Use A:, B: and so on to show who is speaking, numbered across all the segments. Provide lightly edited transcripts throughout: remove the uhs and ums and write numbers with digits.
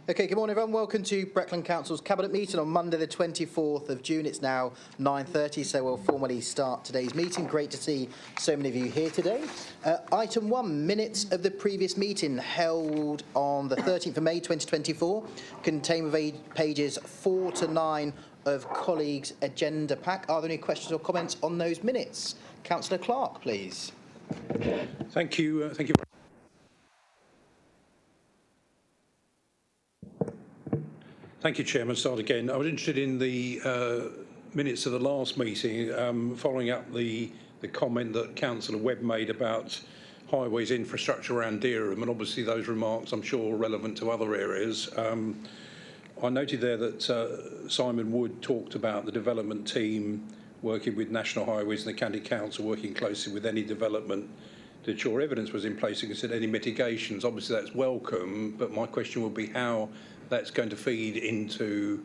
A: Okay, good morning everyone. Welcome to Breckland Council's Cabinet meeting on Monday the 24th of June. It's now 9:30, so we'll formally start today's meeting. Great to see so many of you here today. Item 1, minutes of the previous meeting held on the 13th of May 2024, contain pages 4 to 9 of colleagues' agenda pack. Are there any questions or comments on those minutes? Councillor Clark, please.
B: Thank you. Thank you. Thank you, Chairman. Start again. I was interested in the minutes of the last meeting, following up the comment that Councillor Webb made about highways infrastructure around Dereham, and obviously those remarks, I'm sure, are relevant to other areas. I noted there that Simon Wood talked about the development team working with National Highways and the County Council working closely with any development to ensure evidence was in place to consider any mitigations. Obviously that's welcome, but my question would be how that's going to feed into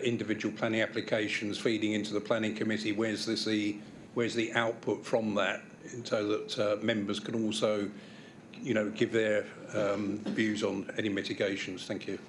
B: individual planning applications, feeding into the planning committee. Where's the output from that, so that members can also, give their views on any mitigations? Thank you.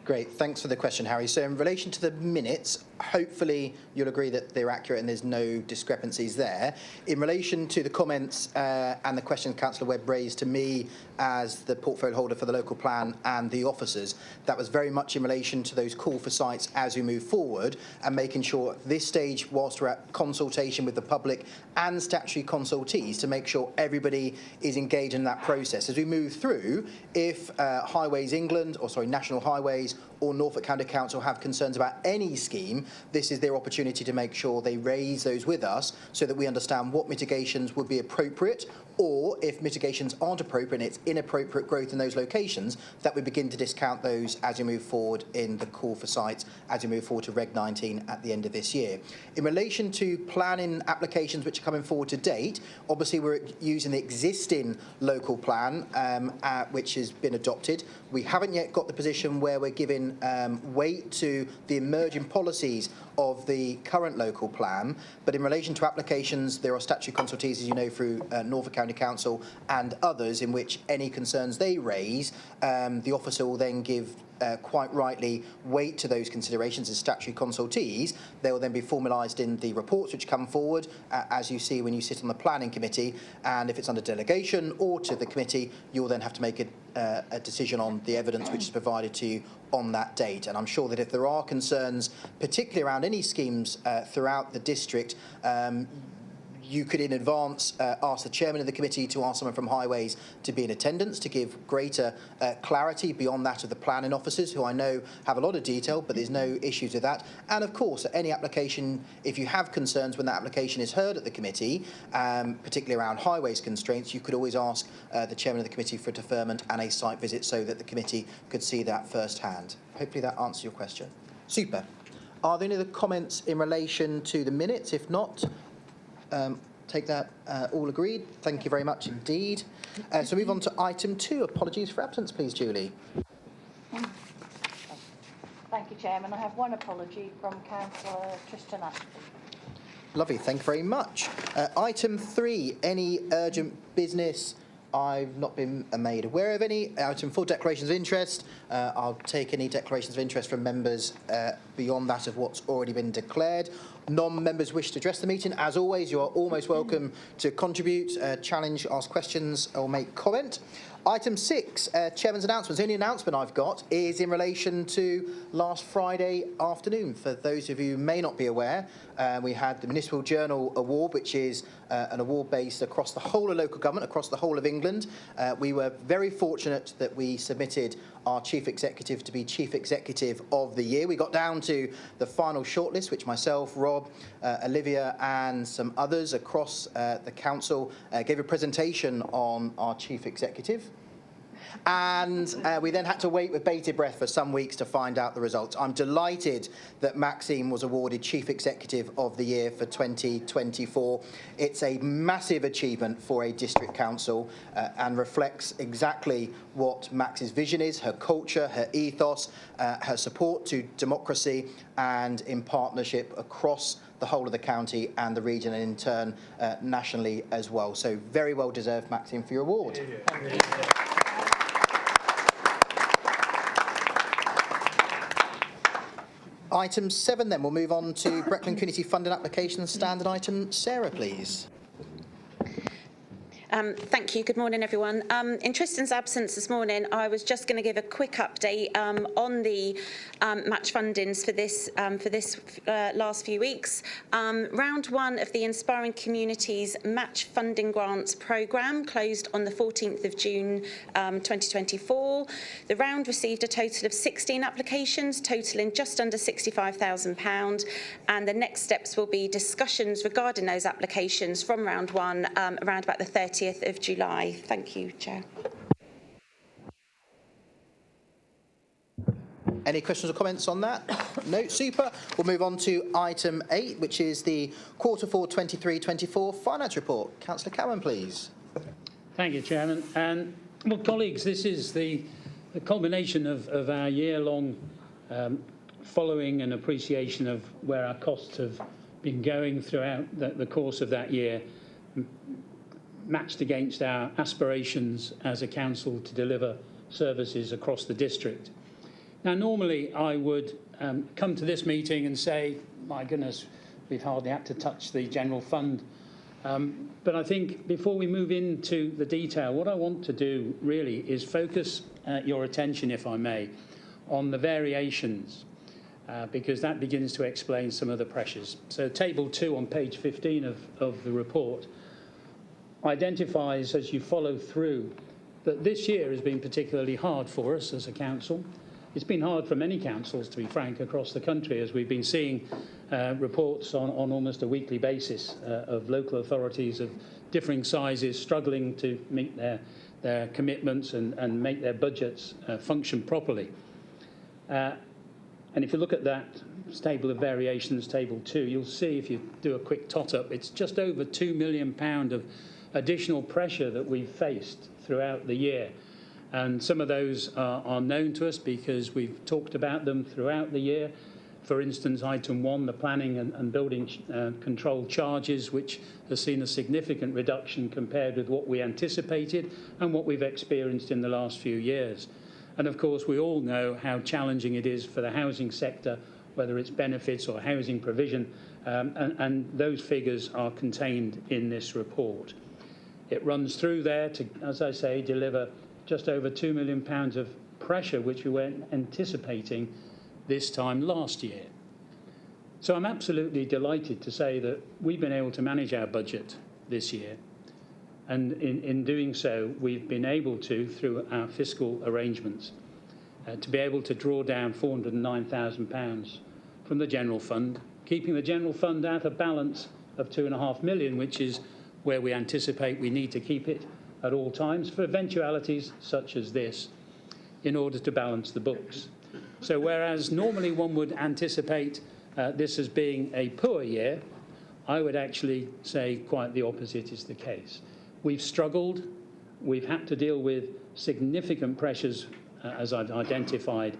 A: Great, thanks for the question, Harry. So in relation to the minutes, hopefully you'll agree that they're accurate and there's no discrepancies there. In relation to the comments and the questions Councillor Webb raised to me as the portfolio holder for the local plan and the officers, that was very much in relation to those call for sites as we move forward and making sure at this stage, whilst we're at consultation with the public and statutory consultees, to make sure everybody is engaged in that process. As we move through, if National Highways or Norfolk County Council have concerns about any scheme, this is their opportunity to make sure they raise those with us so that we understand what mitigations would be appropriate, or if mitigations aren't appropriate and it's inappropriate growth in those locations, that we begin to discount those as we move forward in the call for sites, as we move forward to Reg 19 at the end of this year. In relation to planning applications which are coming forward to date, obviously we're using the existing local plan which has been adopted. We haven't yet got the position where we're giving weight to the emerging policies of the current local plan, but in relation to applications, there are statutory consultees, as you know, through Norfolk County Council and others, in which any concerns they raise, the officer will then give quite rightly weight to those considerations as statutory consultees. They will then be formalised in the reports which come forward, as you see when you sit on the planning committee, and if it's under delegation or to the committee, you'll then have to make a decision on the evidence which is provided to you on that date. And I'm sure that if there are concerns, particularly around any schemes throughout the district, you could in advance ask the chairman of the committee to ask someone from Highways to be in attendance to give greater clarity beyond that of the planning officers, who I know have a lot of detail, but there's no issues with that. And of course, at any application, if you have concerns when that application is heard at the committee, particularly around Highways constraints, you could always ask the chairman of the committee for a deferment and a site visit so that the committee could see that firsthand. Hopefully that answers your question. Super. Are there any other comments in relation to the minutes? If not, take that all agreed. Thank you very much indeed. So move on to item 2. Apologies for absence, please, Julie.
C: Thank you, Chairman. I have one apology from Councillor Tristan Ashby.
A: Lovely, thank you very much. Item 3, any urgent business? I've not been made aware of any. Item 4, declarations of interest. I'll take any declarations of interest from members beyond that of what's already been declared. Non-members wish to address the meeting. As always, you are almost welcome to contribute, challenge, ask questions or make comment. Item 6, Chairman's announcements. The only announcement I've got is in relation to last Friday afternoon. For those of you who may not be aware, we had the Municipal Journal Award, which is an award based across the whole of local government, across the whole of England. We were very fortunate that we submitted our Chief Executive to be Chief Executive of the Year. We got down to the final shortlist, which myself, Rob, Olivia and some others across the council gave a presentation on our Chief Executive. And we then had to wait with bated breath for some weeks to find out the results. I'm delighted that Maxine was awarded Chief Executive of the Year for 2024. It's a massive achievement for a district council and reflects exactly what Max's vision is, her culture, her ethos, her support to democracy and in partnership across the whole of the county and the region, and in turn nationally as well. So very well deserved, Maxine, for your award. Item 7 then, we'll move on to Breckland Community Funding Application Standard Item. Sarah, please.
D: Thank you. Good morning, everyone. In Tristan's absence this morning, I was just going to give a quick update on the match fundings for this last few weeks. Round 1 of the Inspiring Communities Match Funding Grants programme closed on the 14th of June 2024. The round received a total of 16 applications, totalling just under £65,000, and the next steps will be discussions regarding those applications from round 1 around about the 30th of July. Thank you, Chair.
A: Any questions or comments on that? No, super. We'll move on to item 8, which is the Q4 23-24 Finance Report. Councillor Cowan, please.
E: Thank you, Chairman. Well, colleagues, this is the culmination of our year-long following and appreciation of where our costs have been going throughout the course of that year, matched against our aspirations as a council to deliver services across the district. Now, normally I would come to this meeting and say, my goodness, we've hardly had to touch the general fund. But I think before we move into the detail, what I want to do really is focus your attention, if I may, on the variations, because that begins to explain some of the pressures. So table 2 on page 15 of the report identifies, as you follow through, that this year has been particularly hard for us as a council. It's been hard for many councils, to be frank, across the country, as we've been seeing reports on almost a weekly basis of local authorities of differing sizes struggling to meet their commitments and make their budgets function properly. And if you look at that table of variations, table 2, you'll see, if you do a quick tot-up, it's just over £2 million of additional pressure that we've faced throughout the year. And some of those are known to us because we've talked about them throughout the year. For instance, item 1, the planning and building control charges, which has seen a significant reduction compared with what we anticipated and what we've experienced in the last few years. And of course, we all know how challenging it is for the housing sector, whether it's benefits or housing provision, and those figures are contained in this report. It runs through there to, as I say, deliver just over £2 million of pressure, which we weren't anticipating this time last year. So I'm absolutely delighted to say that we've been able to manage our budget this year. And in doing so, we've been able to, through our fiscal arrangements, to be able to draw down £409,000 from the general fund, keeping the general fund at a balance of £2.5 million, which is where we anticipate we need to keep it at all times for eventualities such as this, in order to balance the books. So whereas normally one would anticipate this as being a poor year, I would actually say quite the opposite is the case. We've struggled, we've had to deal with significant pressures, as I've identified,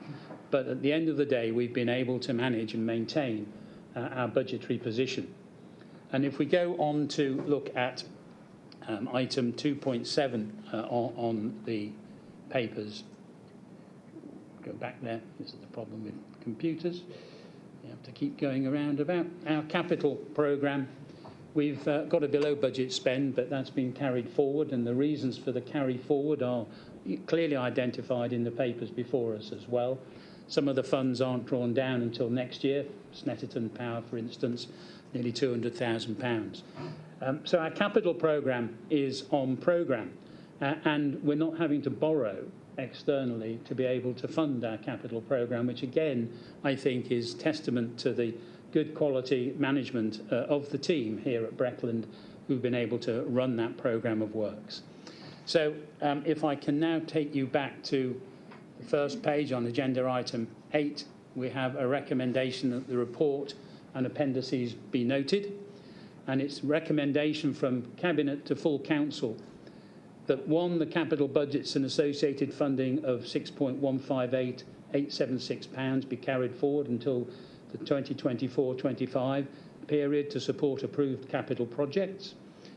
E: but at the end of the day, we've been able to manage and maintain our budgetary position. And if we go on to look at item 2.7 on the papers, go back there. This is the problem with computers. You have to keep going around about our capital programme. We've got a below budget spend, but that's been carried forward, and the reasons for the carry forward are clearly identified in the papers before us as well. Some of the funds aren't drawn down until next year. Snetterton Power, for instance, nearly £200,000. So our capital programme is on programme, and we're not having to borrow externally to be able to fund our capital programme, which again I think is testament to the good quality management of the team here at Breckland, who've been able to run that programme of works. So if I can now take you back to the first page on agenda item 8, we have a recommendation that the report and appendices be noted, and it's recommendation from Cabinet to full Council that 1, the capital budgets and associated funding of £6.158876 be carried forward until the 2024-25, period to support approved capital projects,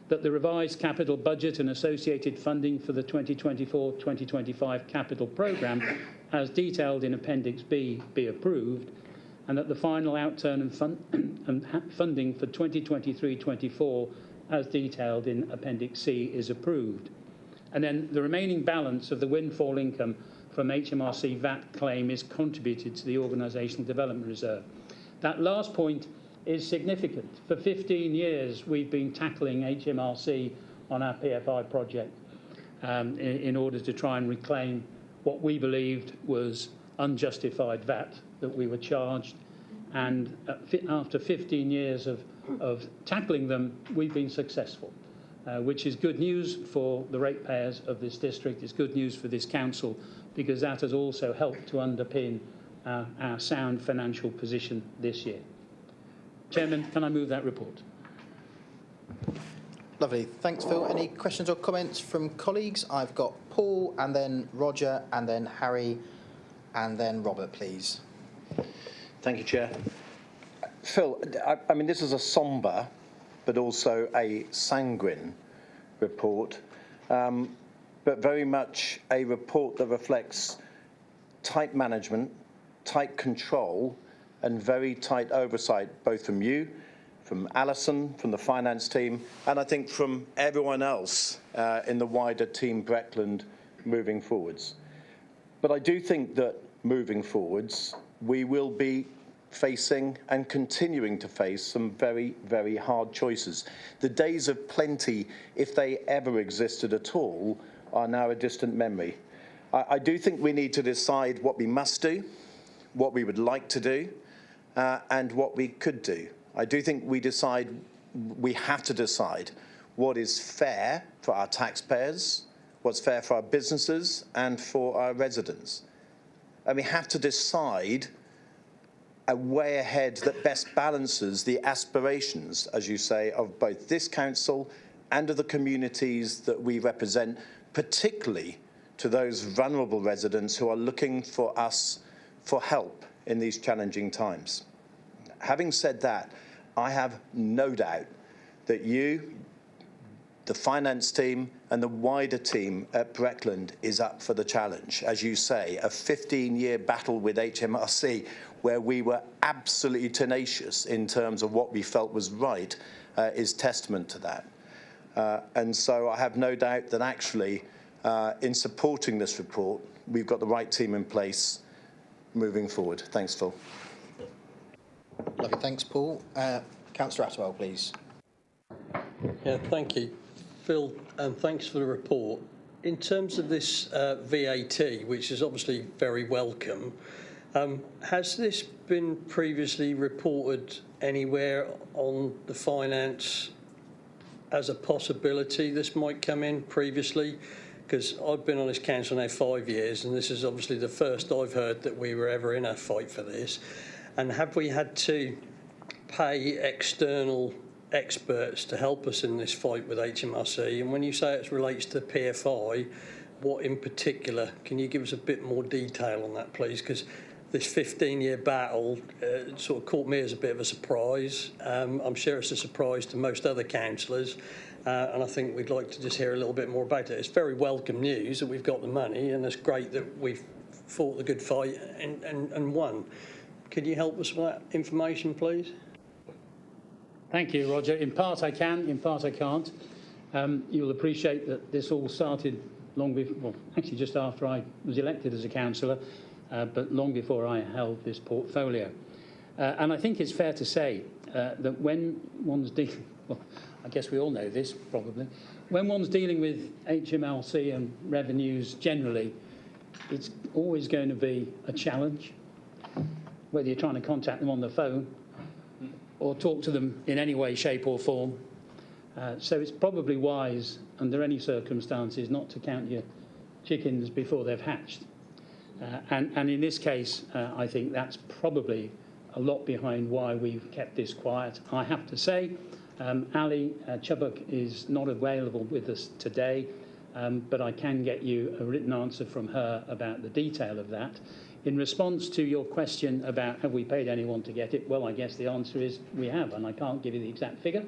E: that the revised capital budget and associated funding for the 2024-2025 capital programme, as detailed in Appendix B, be approved, and that the final outturn and funding for 2023-24, as detailed in Appendix C, is approved. And then the remaining balance of the windfall income from HMRC VAT claim is contributed to the Organisational Development Reserve. That last point is significant. For 15 years, we've been tackling HMRC on our PFI project in order to try and reclaim what we believed was unjustified VAT that we were charged. And after 15 years of tackling them, we've been successful, which is good news for the ratepayers of this district. It's good news for this council, because that has also helped to underpin our sound financial position this year. Chairman, can I move that report?
A: Lovely. Thanks, Phil. Any questions or comments from colleagues? I've got Paul, and then Roger, and then Harry, and then Robert, please.
F: Thank you, Chair. Phil, I mean, this is a sombre but also a sanguine report, but very much a report that reflects tight management, tight control, and very tight oversight, both from you, from Alison, from the finance team, and I think from everyone else in the wider team Breckland moving forwards. But I do think that moving forwards, we will be facing and continuing to face some very, very hard choices. The days of plenty, if they ever existed at all, are now a distant memory. I do think we need to decide what we must do, what we would like to do, and what we could do. I do think we have to decide what is fair for our taxpayers, what's fair for our businesses and for our residents. And we have to decide a way ahead that best balances the aspirations, as you say, of both this council and of the communities that we represent, particularly to those vulnerable residents who are looking for us for help in these challenging times. Having said that, I have no doubt that you, the finance team and the wider team at Breckland is up for the challenge. As you say, a 15-year battle with HMRC where we were absolutely tenacious in terms of what we felt was right is testament to that. And so I have no doubt that actually in supporting this report, we've got the right team in place moving forward. Thanks, Phil.
A: Lovely. Thanks, Paul. Councillor Attwell, please.
G: Yeah, thank you, Phil, and thanks for the report. In terms of this VAT, which is obviously very welcome, has this been previously reported anywhere on the finance as a possibility this might come in previously? Because I've been on this council now 5 years, and this is obviously the first I've heard that we were ever in a fight for this. And have we had to pay external experts to help us in this fight with HMRC? And when you say it relates to PFI, what in particular? Can you give us a bit more detail on that, please? Because this 15-year battle sort of caught me as a bit of a surprise. I'm sure it's a surprise to most other councillors, and I think we'd like to just hear a little bit more about it. It's very welcome news that we've got the money, and it's great that we've fought the good fight and won. Could you help us with that information, please?
E: Thank you, Roger. In part I can, in part I can't. You'll appreciate that this all started long before, well, actually just after I was elected as a councillor, but long before I held this portfolio. And I think it's fair to say that when one's dealing, well, I guess we all know this probably, when one's dealing with HMRC and revenues generally, it's always going to be a challenge, whether you're trying to contact them on the phone or talk to them in any way, shape or form. So it's probably wise, under any circumstances, not to count your chickens before they've hatched. And in this case, I think that's probably a lot behind why we've kept this quiet. I have to say, Ali Chubbuck is not available with us today, but I can get you a written answer from her about the detail of that. In response to your question about have we paid anyone to get it, well, I guess the answer is we have, and I can't give you the exact figure,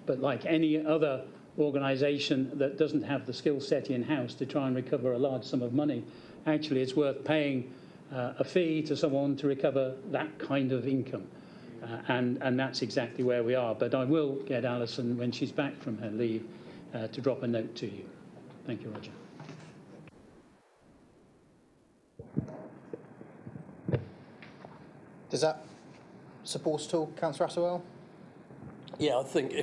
E: but like any other organisation that doesn't have the skill set in-house to try and recover a large sum of money, actually it's worth paying a fee to someone to recover that kind of income. And that's exactly where we are. But I will get Alison, when she's back from her leave, to drop a note to you. Thank you, Roger.
A: Does that support at all, Councillor Attewell?
G: Yeah, I think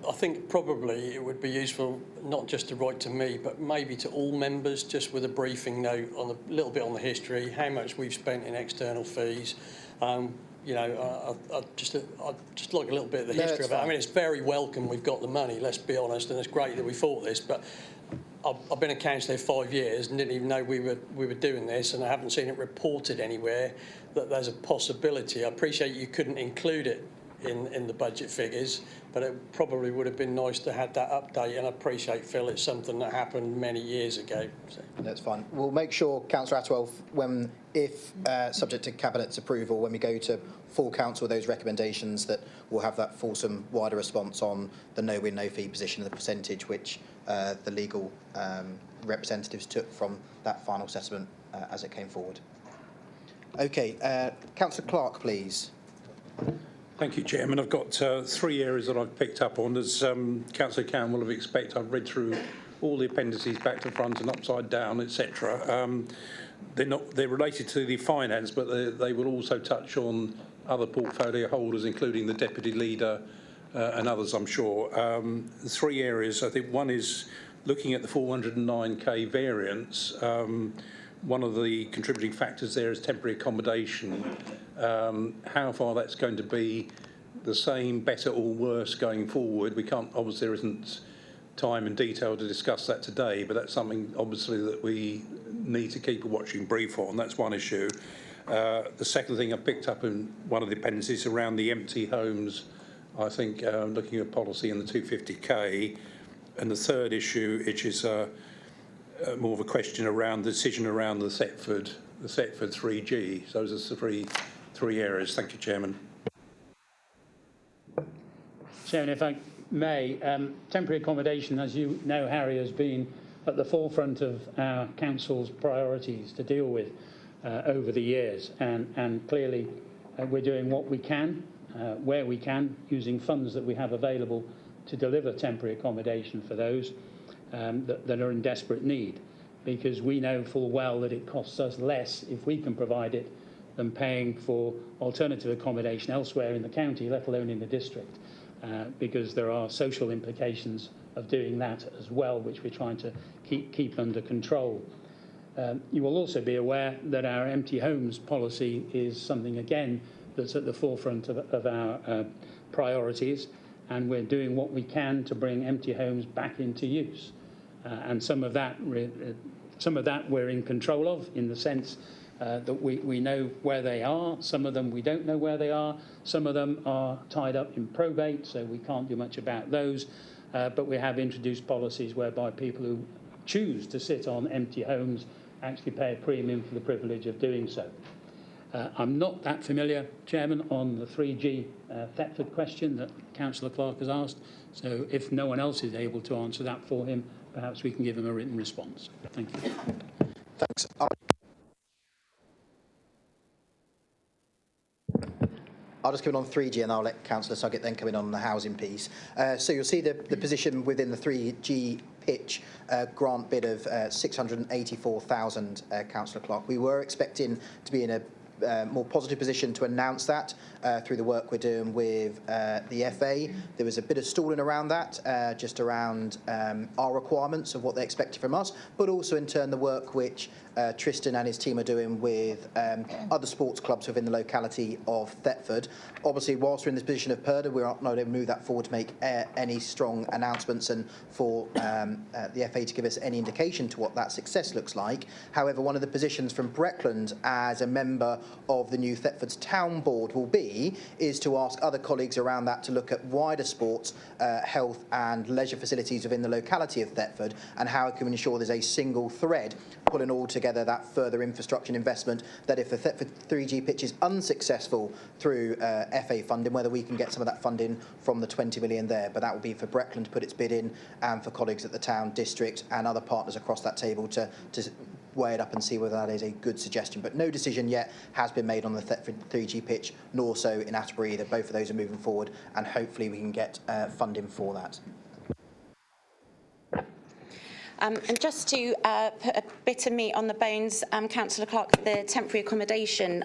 G: I think probably it would be useful not just to write to me, but maybe to all members, just with a briefing note on a little bit on the history, how much we've spent in external fees. You know, I'd just like a little bit of the history of it. I mean, it's very welcome we've got the money, let's be honest, and it's great that we thought this, but I've been a councillor 5 years and didn't even know we were doing this, and I haven't seen it reported anywhere that there's a possibility. I appreciate you couldn't include it in the budget figures, but it probably would have been nice to have that update, and I appreciate, Phil, it's something that happened many years ago. So.
A: That's fine. We'll make sure, Councillor Attewell, if subject to Cabinet's approval, when we go to full council with those recommendations, that we'll have that fulsome, wider response on the no-win, no-fee position and the percentage which the legal representatives took from that final assessment as it came forward. OK, Councillor Clark, please.
B: Thank you, Chairman. I've got 3 areas that I've picked up on. As Councillor Cowan will have expected, I've read through all the appendices back to front and upside down, etc. They're related to the finance, but they will also touch on other portfolio holders, including the deputy leader and others, I'm sure. 3 areas. I think one is looking at the 409k variance. One of the contributing factors there is temporary accommodation. How far that's going to be the same, better or worse going forward, we can't, obviously there isn't time and detail to discuss that today, but that's something obviously that we need to keep a watching brief on. That's one issue. The second thing I picked up in one of the appendices around the empty homes, I think looking at policy in the 250k. And the third issue, which is more of a question around the decision around the Thetford 3G. So those are the three areas. Thank you, Chairman.
E: Chairman, if I may, temporary accommodation, as you know, Harry, has been at the forefront of our council's priorities to deal with over the years, and clearly we're doing what we can, where we can, using funds that we have available to deliver temporary accommodation for those that are in desperate need, because we know full well that it costs us less if we can provide it than paying for alternative accommodation elsewhere in the county, let alone in the district, because there are social implications of doing that as well, which we're trying to keep under control. You will also be aware that our empty homes policy is something, again, that's at the forefront of our priorities, and we're doing what we can to bring empty homes back into use. And some of that we're in control of, in the sense that we know where they are. Some of them we don't know where they are. Some of them are tied up in probate, so we can't do much about those. But we have introduced policies whereby people who choose to sit on empty homes actually pay a premium for the privilege of doing so. I'm not that familiar, Chairman, on the 3G Thetford question that Councillor Clark has asked, so if no one else is able to answer that for him, perhaps we can give him a written response. Thank you.
A: Thanks. I'll just come in on 3G and I'll let Councillor Suggett then come in on the housing piece. So you'll see the position within the 3G pitch grant bid of 684,000, Councillor Clark. We were expecting to be in a more positive position to announce that through the work we're doing with the FA. There was a bit of stalling around that, just around our requirements of what they expected from us, but also in turn the work which Tristan and his team are doing with other sports clubs within the locality of Thetford. Obviously, whilst we're in this position of PERDA, we're not able to move that forward to make any strong announcements and for the FA to give us any indication to what that success looks like. However, one of the positions from Breckland as a member of the new Thetford's Town Board will be is to ask other colleagues around that to look at wider sports, health and leisure facilities within the locality of Thetford and how it can ensure there's a single thread pulling all together that further infrastructure investment, that if the Thetford 3G pitch is unsuccessful through FA funding, whether we can get some of that funding from the 20 million there. But that will be for Breckland to put its bid in and for colleagues at the town, district and other partners across that table to weigh it up and see whether that is a good suggestion. But no decision yet has been made on the Thetford 3G pitch, nor so in Atterbury either. Both of those are moving forward and hopefully we can get funding for that.
D: And just to put a bit of meat on the bones, Councillor Clark, the temporary accommodation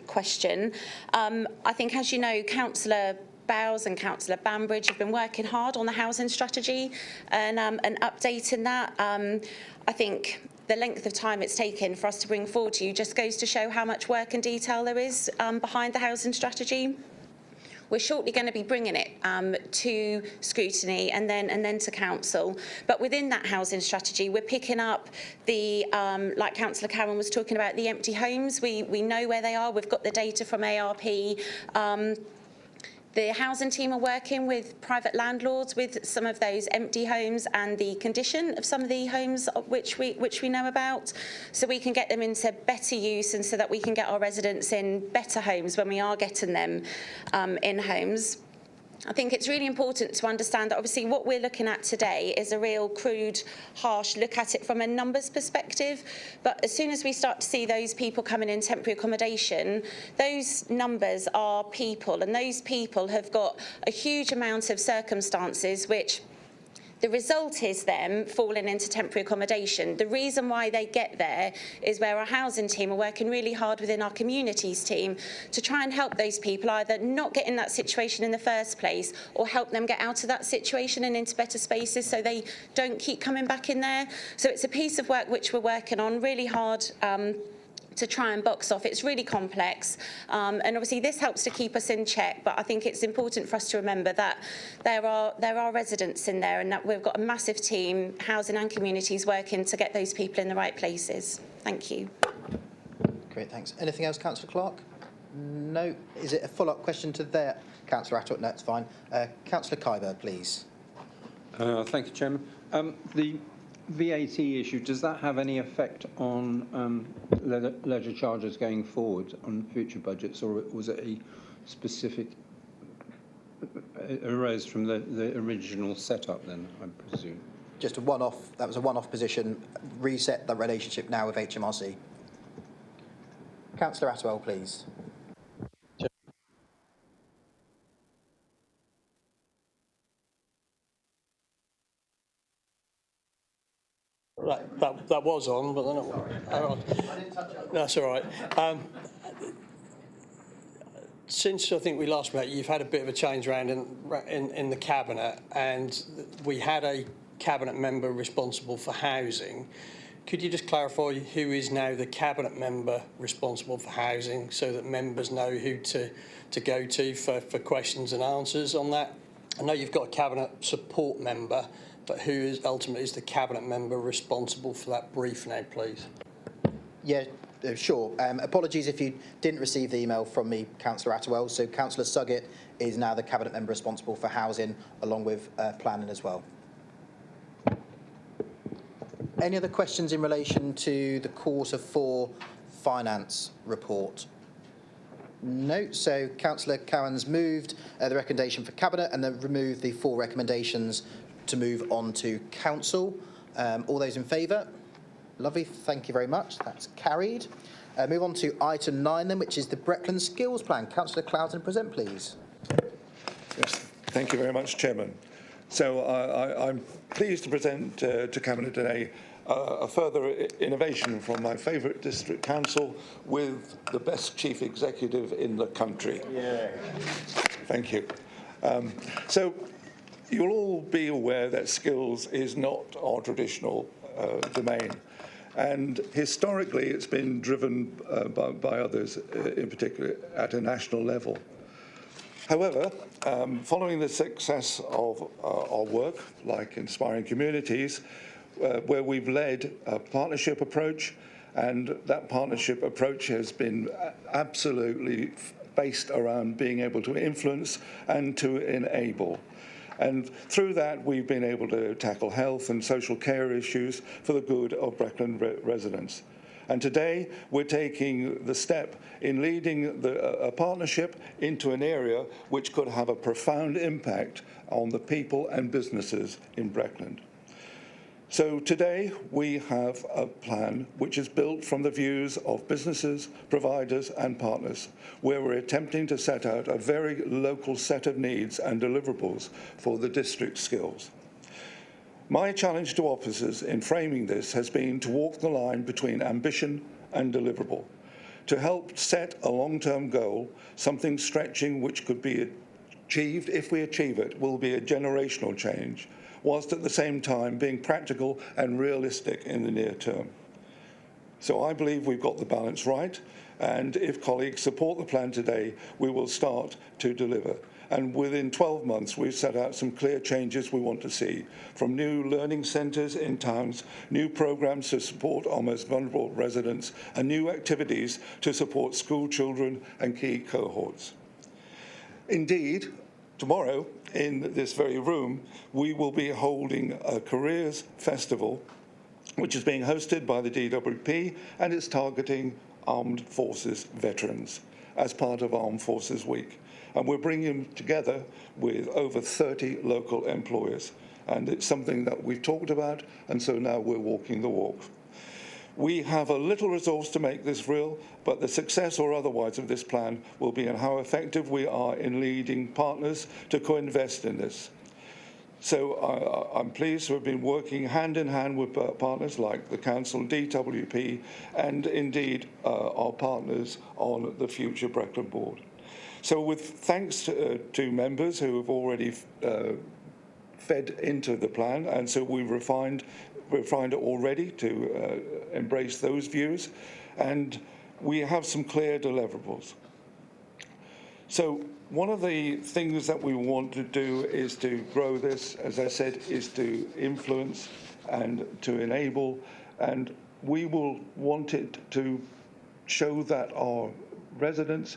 D: question, I think, as you know, Councillor Bowles and Councillor Bambridge have been working hard on the housing strategy and updating that. I think the length of time it's taken for us to bring forward to you just goes to show how much work and detail there is behind the housing strategy. We're shortly going to be bringing it to scrutiny and then to council. But within that housing strategy, we're picking up the, like Councillor Karen was talking about, the empty homes. We know where they are. We've got the data from ARP. The housing team are working with private landlords with some of those empty homes and the condition of some of the homes which we know about, so we can get them into better use and so that we can get our residents in better homes when we are getting them in homes. I think it's really important to understand that obviously what we're looking at today is a real crude, harsh look at it from a numbers perspective. But as soon as we start to see those people coming in temporary accommodation, those numbers are people, and those people have got a huge amount of circumstances which the result is them falling into temporary accommodation. The reason why they get there is where our housing team are working really hard within our communities team to try and help those people either not get in that situation in the first place or help them get out of that situation and into better spaces so they don't keep coming back in there. So it's a piece of work which we're working on really hard to try and box off. It's really complex, and obviously this helps to keep us in check, but I think it's important for us to remember that there are residents in there and that we've got a massive team, housing and communities, working to get those people in the right places. Thank you.
A: Great, thanks. Anything else, Councillor Clark? No. Is it a follow-up question to there? Councillor Attwood? No, it's fine. Councillor Kyber, please.
H: Thank you, Chairman. The VAT issue, does that have any effect on leisure charges going forward on future budgets, or was it a specific, arose from the original setup then, I presume?
A: Just a one-off, that was a one-off position, reset the relationship now with HMRC. Councillor Atwell, please.
G: That was on, but then I didn't touch it. That's all right. Since I think we last met, you've had a bit of a change around in the cabinet, and we had a cabinet member responsible for housing. Could you just clarify who is now the cabinet member responsible for housing, so that members know who to go to for questions and answers on that? I know you've got a cabinet support member, but who is ultimately is the cabinet member responsible for that brief now, please?
A: Yeah, sure. Apologies if you didn't receive the email from me, Councillor Attwell. So Councillor Suggett is now the cabinet member responsible for housing, along with planning as well. Any other questions in relation to the Q4 finance report? No. So Councillor Cowan's moved the recommendation for cabinet and then removed the 4 recommendations to move on to council. All those in favour? Lovely, thank you very much. That's carried. Move on to item 9 then, which is the Breckland Skills Plan. Councillor Cloughton, present, please.
I: Yes, thank you very much, Chairman. So I'm pleased to present to Cabinet today a further innovation from my favourite district council with the best chief executive in the country. Yeah. Thank you. So you'll all be aware that skills is not our traditional domain. And historically, it's been driven by others, in particular at a national level. However, following the success of our work, like Inspiring Communities, where we've led a partnership approach And that partnership approach has been absolutely based around being able to influence and to enable. And through that, we've been able to tackle health and social care issues for the good of Breckland residents. And today, we're taking the step in leading a partnership into an area which could have a profound impact on the people and businesses in Breckland. So today, we have a plan which is built from the views of businesses, providers and partners, where we're attempting to set out a very local set of needs and deliverables for the district skills. My challenge to officers in framing this has been to walk the line between ambition and deliverable, to help set a long-term goal, something stretching which could be achieved, if we achieve it, will be a generational change, whilst at the same time being practical and realistic in the near term. So I believe we've got the balance right, and if colleagues support the plan today, we will start to deliver. And within 12 months, we've set out some clear changes we want to see, from new learning centres in towns, new programmes to support our most vulnerable residents, and new activities to support school children and key cohorts. Indeed, tomorrow, in this very room, we will be holding a careers festival, which is being hosted by the DWP, and it's targeting armed forces veterans as part of Armed Forces Week. And we're bringing them together with over 30 local employers. And it's something that we've talked about, and so now we're walking the walk. We have a little resource to make this real, but the success or otherwise of this plan will be in how effective we are in leading partners to co-invest in this. So I'm pleased to have been working hand in hand with partners like the Council, DWP, and indeed our partners on the future Breckland board. So with thanks to members who have already fed into the plan, and so we've refined it already to embrace those views, and we have some clear deliverables. So one of the things that we want to do is to grow this, as I said, is to influence and to enable, and we will want it to show that our residents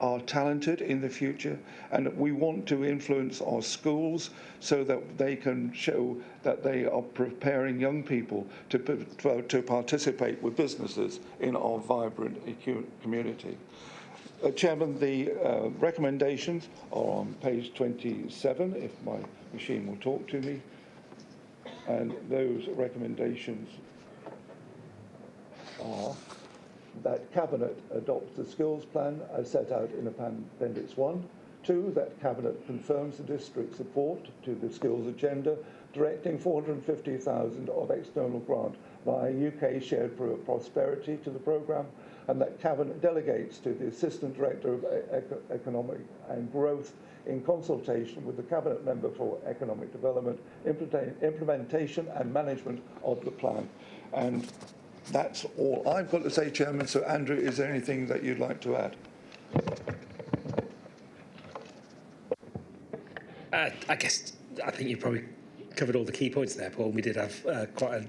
I: are talented in the future, and we want to influence our schools so that they can show that they are preparing young people to participate with businesses in our vibrant community. Chairman, the recommendations are on page 27, if my machine will talk to me, and those recommendations are that Cabinet adopts the skills plan as set out in Appendix 1. 2, that Cabinet confirms the district's support to the skills agenda, directing 450,000 of external grant via UK Shared Prosperity to the programme, and that Cabinet delegates to the Assistant Director of Economic and Growth in consultation with the Cabinet Member for Economic Development, implementation and management of the plan. And that's all I've got to say, Chairman. So, Andrew, is there anything that you'd like to add?
J: I think you probably covered all the key points there, Paul. We did have quite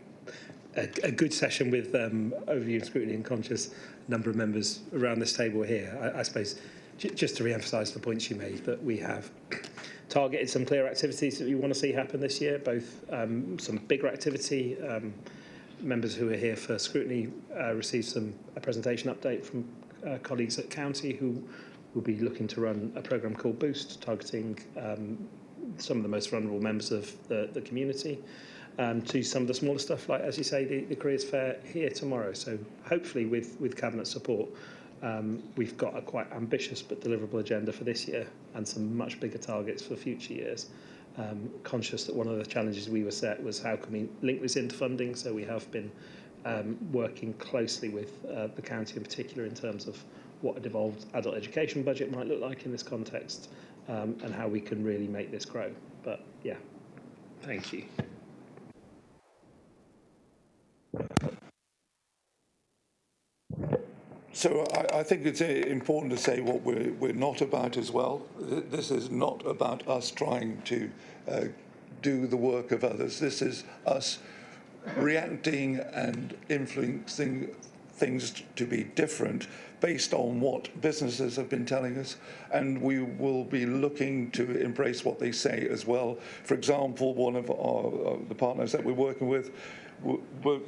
J: a good session with overview and scrutiny and conscious number of members around this table here. I suppose just to re-emphasise the points you made, that we have targeted some clear activities that we want to see happen this year, both some bigger activity. Members who are here for scrutiny received a presentation update from colleagues at County who will be looking to run a programme called Boost, targeting some of the most vulnerable members of the community, to some of the smaller stuff, like, as you say, the careers fair here tomorrow. So hopefully with Cabinet support, we've got a quite ambitious but deliverable agenda for this year and some much bigger targets for future years. Conscious that one of the challenges we were set was how can we link this into funding, so we have been working closely with the county in particular in terms of what a devolved adult education budget might look like in this context, and how we can really make this grow. But yeah, thank you.
I: So I think it's important to say what we're not about as well. This is not about us trying to do the work of others. This is us reacting and influencing things to be different based on what businesses have been telling us, and we will be looking to embrace what they say as well. For example, one of the partners that we're working with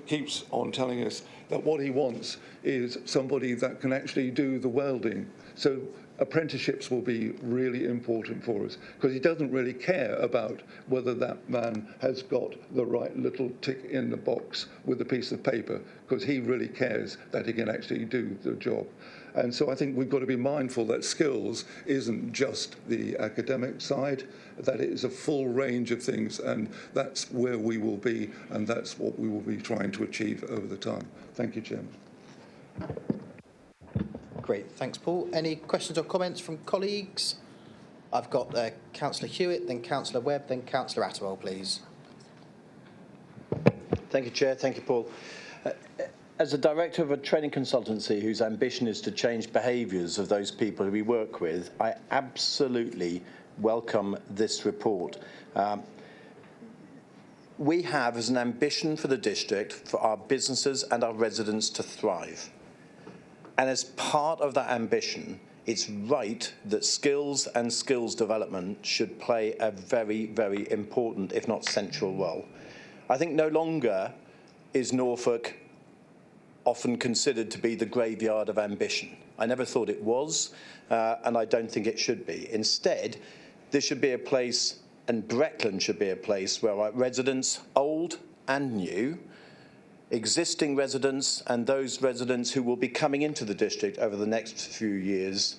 I: keeps on telling us that what he wants is somebody that can actually do the welding. So apprenticeships will be really important for us, because he doesn't really care about whether that man has got the right little tick in the box with a piece of paper, because he really cares that he can actually do the job. And so I think we've got to be mindful that skills isn't just the academic side, that it is a full range of things, and that's where we will be, and that's what we will be trying to achieve over the time. Thank you, Chairman.
A: Great, thanks, Paul. Any questions or comments from colleagues? I've got Councillor Hewitt, then Councillor Webb, then Councillor Attewell, please.
F: Thank you, Chair. Thank you, Paul. As the director of a training consultancy whose ambition is to change behaviours of those people who we work with, I absolutely welcome this report. We have as an ambition for the district for our businesses and our residents to thrive. And as part of that ambition, it's right that skills and skills development should play a very, very important, if not central role. I think no longer is Norfolk often considered to be the graveyard of ambition. I never thought it was, and I don't think it should be. Instead, this should be a place, and Breckland should be a place where our residents, old and new, existing residents and those residents who will be coming into the district over the next few years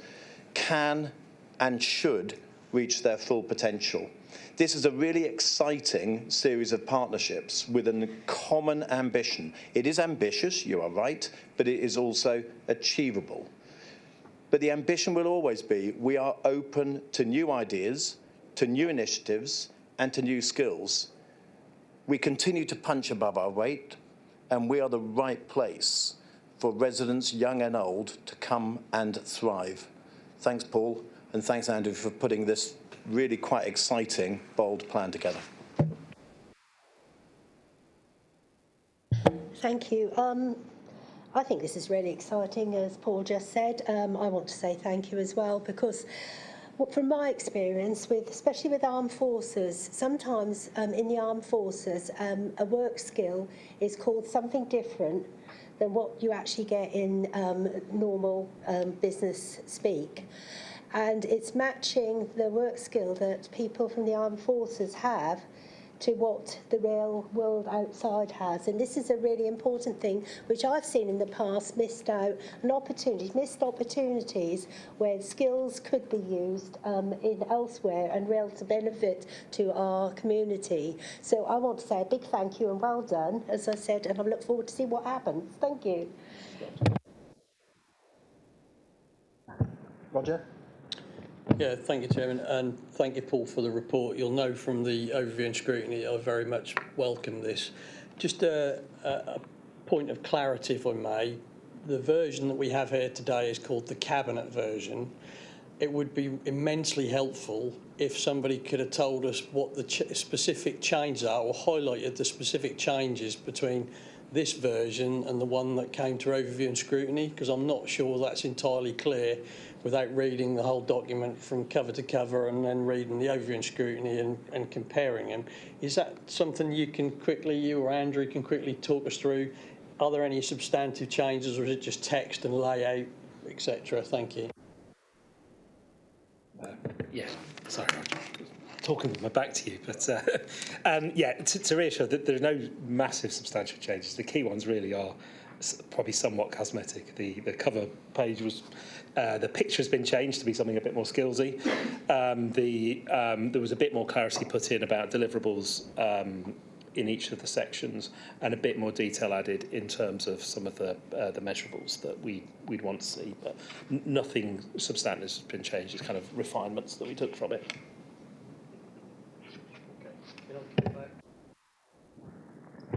F: can and should reach their full potential. This is a really exciting series of partnerships with a common ambition. It is ambitious, you are right, but it is also achievable. But the ambition will always be, we are open to new ideas, to new initiatives, and to new skills. We continue to punch above our weight, and we are the right place for residents, young and old, to come and thrive. Thanks, Paul, and thanks, Andrew, for putting this really quite exciting, bold plan together.
K: Thank you. I think this is really exciting, as Paul just said. I want to say thank you as well, because from my experience, especially with armed forces, sometimes in the armed forces, a work skill is called something different than what you actually get in normal business speak. And it's matching the work skill that people from the armed forces have to what the real world outside has. And this is a really important thing, which I've seen in the past, missed opportunities where skills could be used in elsewhere and real to benefit to our community. So I want to say a big thank you and well done, as I said, and I look forward to see what happens. Thank you.
A: Roger?
G: Yeah, thank you, Chairman, and thank you, Paul, for the report. You'll know from the overview and scrutiny, I very much welcome this. Just a point of clarity, if I may. The version that we have here today is called the Cabinet version. It would be immensely helpful if somebody could have told us what the specific changes are, or highlighted the specific changes between this version and the one that came to overview and scrutiny, because I'm not sure that's entirely clear without reading the whole document from cover to cover and then reading the overview and scrutiny and comparing them. Is that something you or Andrew can quickly talk us through? Are there any substantive changes, or is it just text and layout, etc.? Thank you.
J: Yes, sorry, Roger. Talking with my back to you, but yeah, to reassure that there are no massive substantial changes. The key ones really are probably somewhat cosmetic. The cover page was, the picture has been changed to be something a bit more skillsy. There was a bit more clarity put in about deliverables in each of the sections, and a bit more detail added in terms of some of the measurables that we'd want to see. But nothing substantive has been changed. It's kind of refinements that we took from it.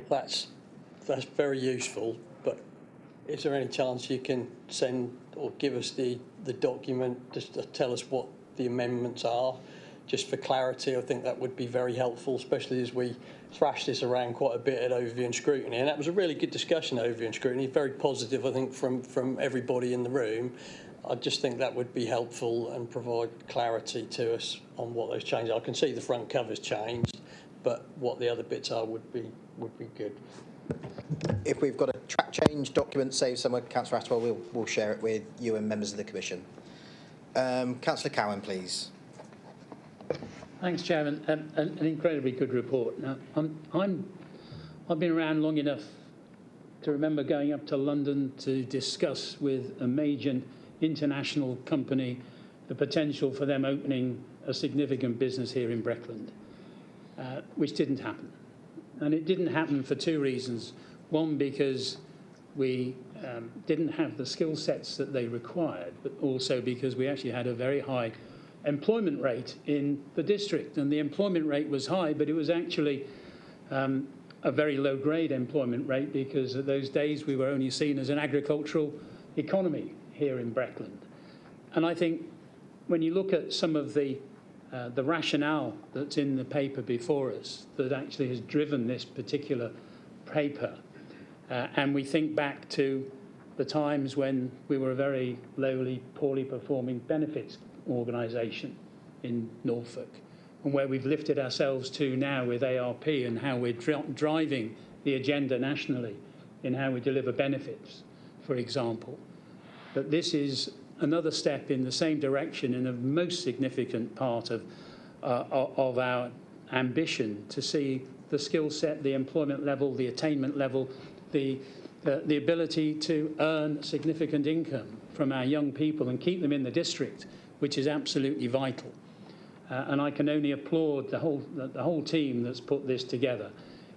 G: That's very useful, but is there any chance you can send or give us the document just to tell us what the amendments are? just for clarity, I think that would be very helpful, especially as we thrash this around quite a bit at overview and scrutiny. And that was a really good discussion at overview and scrutiny, very positive, I think, from everybody in the room. I just think that would be helpful and provide clarity to us on what those changes are. I can see the front covers changed, but what the other bits are would be good.
A: If we've got a track change document saved somewhere, Councillor Attwell, we'll share it with you and members of the Commission. Councillor Cowan, please.
E: Thanks, Chairman. An incredibly good report. Now, I've been around long enough to remember going up to London to discuss with a major international company the potential for them opening a significant business here in Breckland, which didn't happen. And it didn't happen for two reasons. One, because we didn't have the skill sets that they required, but also because we actually had a very high employment rate in the district. And the employment rate was high, but it was actually a very low-grade employment rate, because at those days we were only seen as an agricultural economy here in Breckland. And I think when you look at some of the rationale that's in the paper before us that actually has driven this particular paper, and we think back to the times when we were a very lowly, poorly performing benefits organisation in Norfolk, and where we've lifted ourselves to now with ARP and how we're driving the agenda nationally in how we deliver benefits, for example, that this is another step in the same direction in a most significant part of our ambition to see the skill set, the employment level, the attainment level, the ability to earn significant income from our young people and keep them in the district, which is absolutely vital. And I can only applaud the whole team that's put this together.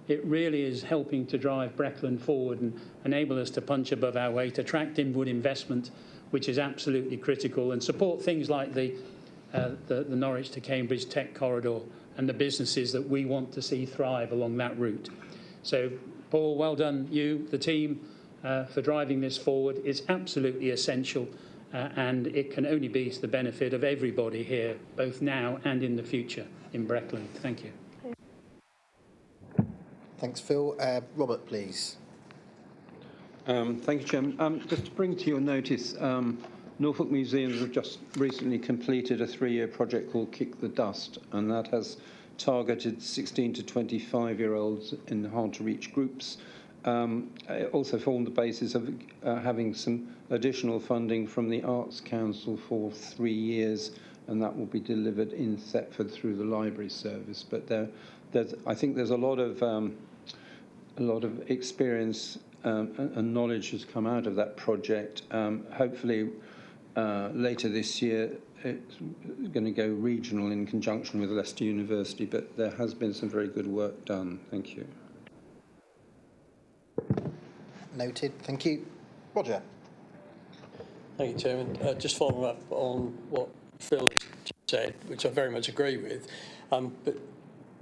E: It really is helping to drive Breckland forward and enable us to punch above our weight, attract inward investment, which is absolutely critical, and support things like the Norwich to Cambridge Tech Corridor and the businesses that we want to see thrive along that route. So, Paul, well done, you, the team, for driving this forward. It's absolutely essential, and it can only be to the benefit of everybody here, both now and in the future in Breckland. Thank you.
A: Thanks, Phil. Robert, please.
H: Thank you, Chairman. Just to bring to your notice, Norfolk Museums have just recently completed a 3-year project called Kick the Dust, and that has targeted 16 to 25-year-olds in hard-to-reach groups. It also formed the basis of having some additional funding from the Arts Council for 3 years, and that will be delivered in Thetford through the library service. But I think there's a lot of experience and knowledge has come out of that project. Hopefully, later this year, it's going to go regional in conjunction with Leicester University, but there has been some very good work done. Thank you.
A: Noted. Thank you. Roger.
G: Thank you, Chairman. Just following up on what Phil said, which I very much agree with, but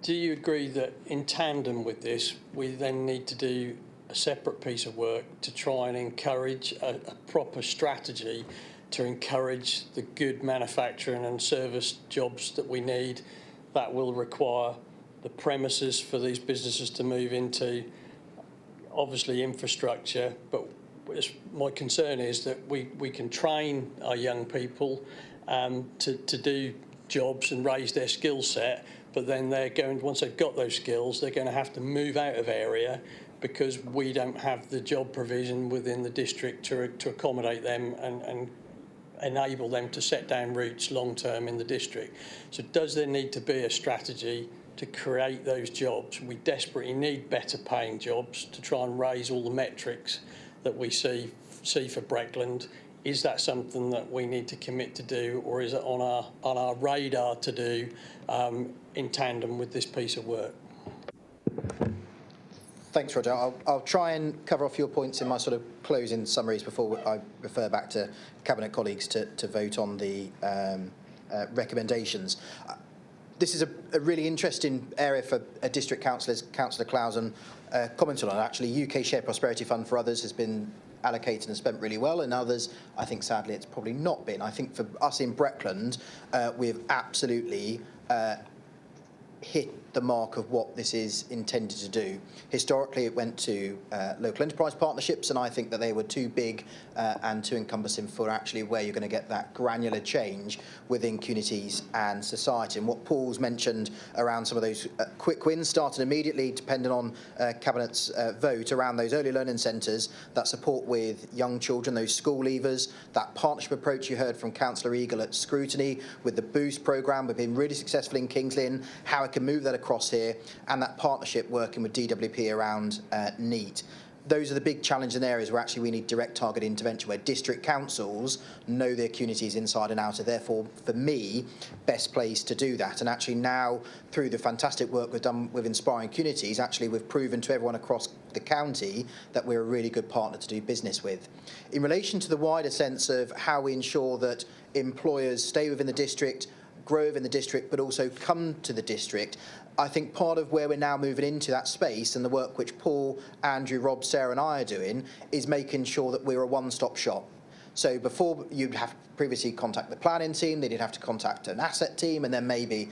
G: do you agree that in tandem with this, we then need to do a separate piece of work to try and encourage a proper strategy to encourage the good manufacturing and service jobs that we need? That will require the premises for these businesses to move into, obviously infrastructure, but my concern is that we can train our young people to do jobs and raise their skill set, but then once they've got those skills, they're going to have to move out of area because we don't have the job provision within the district to accommodate them and enable them to set down roots long term in the district. So does there need to be a strategy to create those jobs? We desperately need better paying jobs to try and raise all the metrics that we see for Breckland. Is that something that we need to commit to do, or is it on our radar to do in tandem with this piece of work?
A: Thanks, Roger. I'll try and cover off your points in my sort of closing summaries before I refer back to Cabinet colleagues to vote on the recommendations. This is a really interesting area for a district councillor. Councillor Clausen commented on it. Actually, UK Shared Prosperity Fund for others has been allocated and spent really well, and others, I think, sadly, it's probably not been. I think for us in Breckland, we've absolutely hit the mark of what this is intended to do. Historically, it went to local enterprise partnerships, and I think that they were too big and too encompassing for actually where you're going to get that granular change within communities and society. And what Paul's mentioned around some of those quick wins started immediately, depending on Cabinet's vote, around those early learning centres, that support with young children, those school leavers, that partnership approach you heard from Councillor Eagle at Scrutiny with the Boost programme. We've been really successful in Kings Lynn, how it can move that across here, and that partnership working with DWP around NEAT. Those are the big challenging areas where actually we need direct target intervention, where district councils know their communities inside and out, are therefore, for me, best place to do that. And actually now, through the fantastic work we've done with Inspiring Communities, actually we've proven to everyone across the county that we're a really good partner to do business with. In relation to the wider sense of how we ensure that employers stay within the district, grow within the district, but also come to the district, I think part of where we're now moving into that space and the work which Paul, Andrew, Rob, Sarah and I are doing is making sure that we're a one-stop shop. So before, you'd have previously contact the planning team, then you'd have to contact an asset team, and then maybe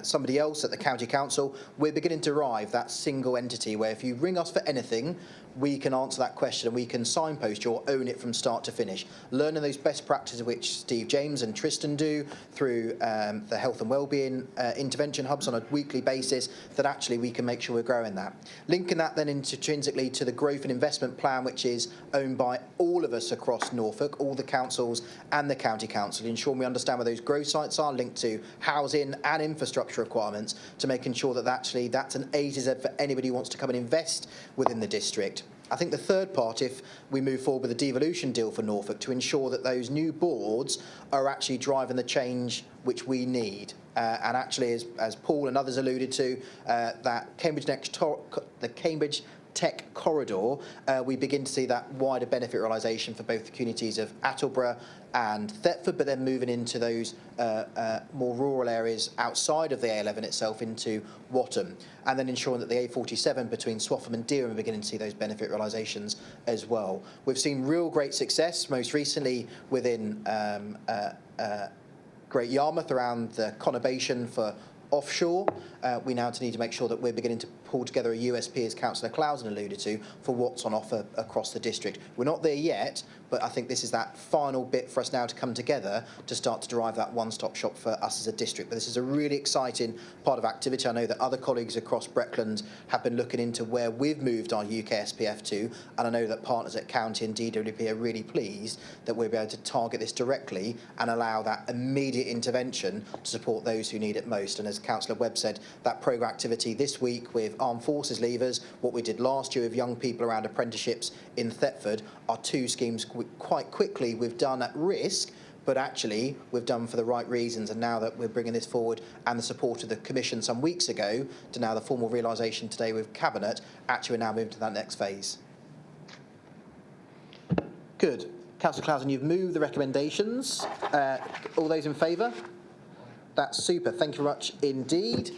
A: somebody else at the county council. We're beginning to arrive that single entity where if you ring us for anything, we can answer that question and we can signpost you or own it from start to finish. Learning those best practices which Steve James and Tristan do through the health and wellbeing intervention hubs on a weekly basis, that actually we can make sure we're growing that. Linking that then intrinsically to the growth and investment plan, which is owned by all of us across Norfolk, all the councils and the county council, ensuring we understand where those growth sites are linked to housing and infrastructure requirements, to making sure that actually that's an A to Z for anybody who wants to come and invest within the district. I think the third part, if we move forward with a devolution deal for Norfolk, to ensure that those new boards are actually driving the change which we need. And actually, as Paul and others alluded to, that the Cambridge Tech Corridor, we begin to see that wider benefit realisation for both the communities of Attleborough and Thetford, but then moving into those more rural areas outside of the A11 itself into Watton, and then ensuring that the A47 between Swaffham and Dereham are beginning to see those benefit realisations as well. We've seen real great success, most recently within Great Yarmouth around the conurbation for offshore. We now need to make sure that we're beginning to pull together a USP, as Councillor Clausen alluded to, for what's on offer across the district. We're not there yet, but I think this is that final bit for us now to come together to start to drive that one-stop shop for us as a district. But this is a really exciting part of activity. I know that other colleagues across Breckland have been looking into where we've moved our UK SPF to, and I know that partners at County and DWP are really pleased that we'll be able to target this directly and allow that immediate intervention to support those who need it most. And as Councillor Webb said, that programme activity this week with Armed Forces leavers, what we did last year with young people around apprenticeships in Thetford, are two schemes quite quickly we've done at risk, but actually we've done for the right reasons. And now that we're bringing this forward and the support of the Commission some weeks ago to now the formal realisation today with Cabinet, actually we're now moving to that next phase. Good. Councillor Clausen, you've moved the recommendations. All those in favour? That's super. Thank you very much indeed.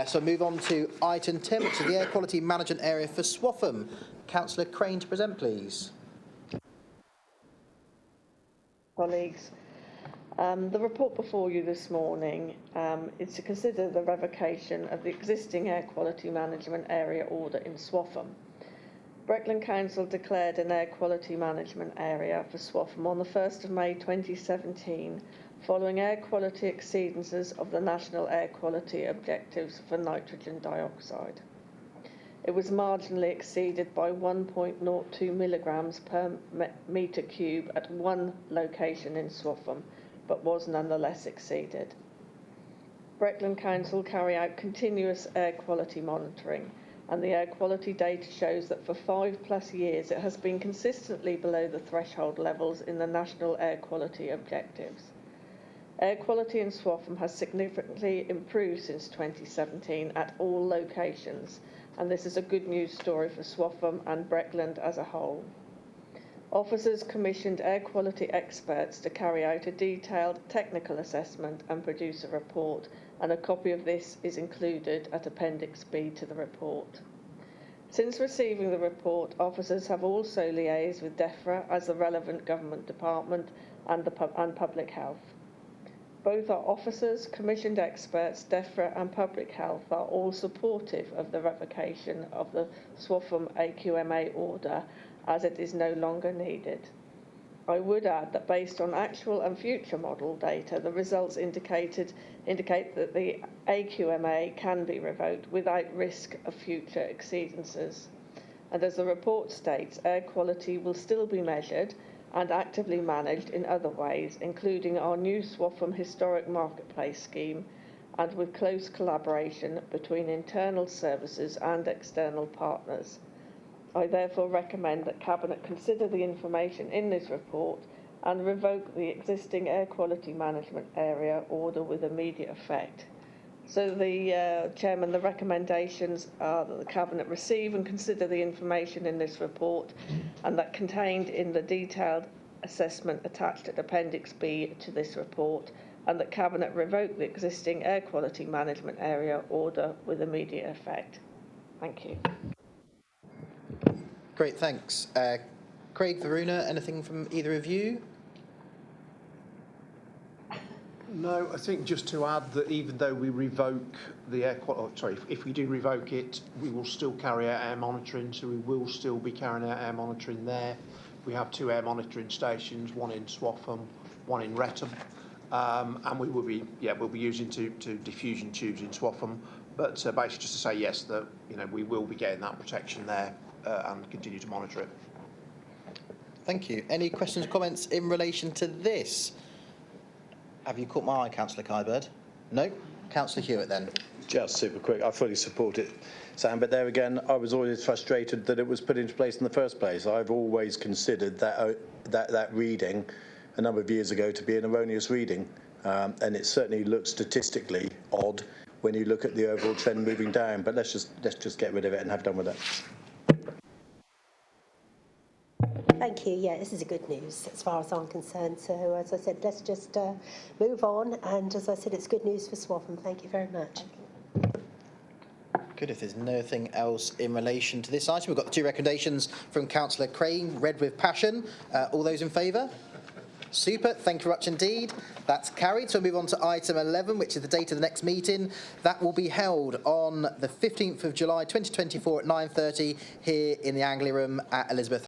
A: So move on to item 10, which is the air quality management area for Swaffham. Councillor Crane to present, please.
L: Colleagues, the report before you this morning is to consider the revocation of the existing air quality management area order in Swaffham. Breckland Council declared an air quality management area for Swaffham on the 1st of May 2017, following air quality exceedances of the National Air Quality Objectives for nitrogen dioxide. It was marginally exceeded by 1.02 milligrams per metre cube at one location in Swaffham, but was nonetheless exceeded. Breckland Council carry out continuous air quality monitoring, and the air quality data shows that for 5+ years it has been consistently below the threshold levels in the National Air Quality Objectives. Air quality in Swaffham has significantly improved since 2017 at all locations, and this is a good news story for Swaffham and Breckland as a whole. Officers commissioned air quality experts to carry out a detailed technical assessment and produce a report, and a copy of this is included at Appendix B to the report. Since receiving the report, officers have also liaised with DEFRA as the relevant government department and Public Health. Both our officers, commissioned experts, DEFRA and Public Health are all supportive of the revocation of the Swaffham AQMA order as it is no longer needed. I would add that based on actual and future model data, the results indicate that the AQMA can be revoked without risk of future exceedances. And as the report states, air quality will still be measured and actively managed in other ways, including our new Swaffham Historic Marketplace scheme and with close collaboration between internal services and external partners. I therefore recommend that Cabinet consider the information in this report and revoke the existing air quality management area order with immediate effect. So Chairman, the recommendations are that the Cabinet receive and consider the information in this report and that contained in the detailed assessment attached at Appendix B to this report, and that Cabinet revoke the existing air quality management area order with immediate effect. Thank you.
A: Great, thanks. Craig, Varuna, anything from either of you?
M: No, I think just to add that even though we revoke the air quality, if we do revoke it, we will still carry out air monitoring, so we will still be carrying out air monitoring there. We have 2 air monitoring stations, one in Swaffham, one in Wretham, and we will be, we'll be using two diffusion tubes in Swaffham. But basically, just to say yes, that we will be getting that protection there and continue to monitor it.
A: Thank you. Any questions or comments in relation to this? Have you caught my eye, Councillor Kybird? No? Councillor Hewitt then.
F: Just super quick. I fully support it, Sam. But there again, I was always frustrated that it was put into place in the first place. I've always considered that reading a number of years ago to be an erroneous reading, and it certainly looks statistically odd when you look at the overall trend moving down. But let's just get rid of it and have done with it.
K: Thank you. Yeah, this is a good news as far as I'm concerned. So, as I said, let's just move on. And as I said, it's good news for Swaffham. Thank you very much.
A: Good. If there's nothing else in relation to this item, we've got the 2 recommendations from Councillor Crane, read with passion. All those in favour? Super. Thank you very much indeed. That's carried. So we'll move on to item 11, which is the date of the next meeting. That will be held on the 15th of July 2024 at 9:30 here in the Anglia Room at Elizabeth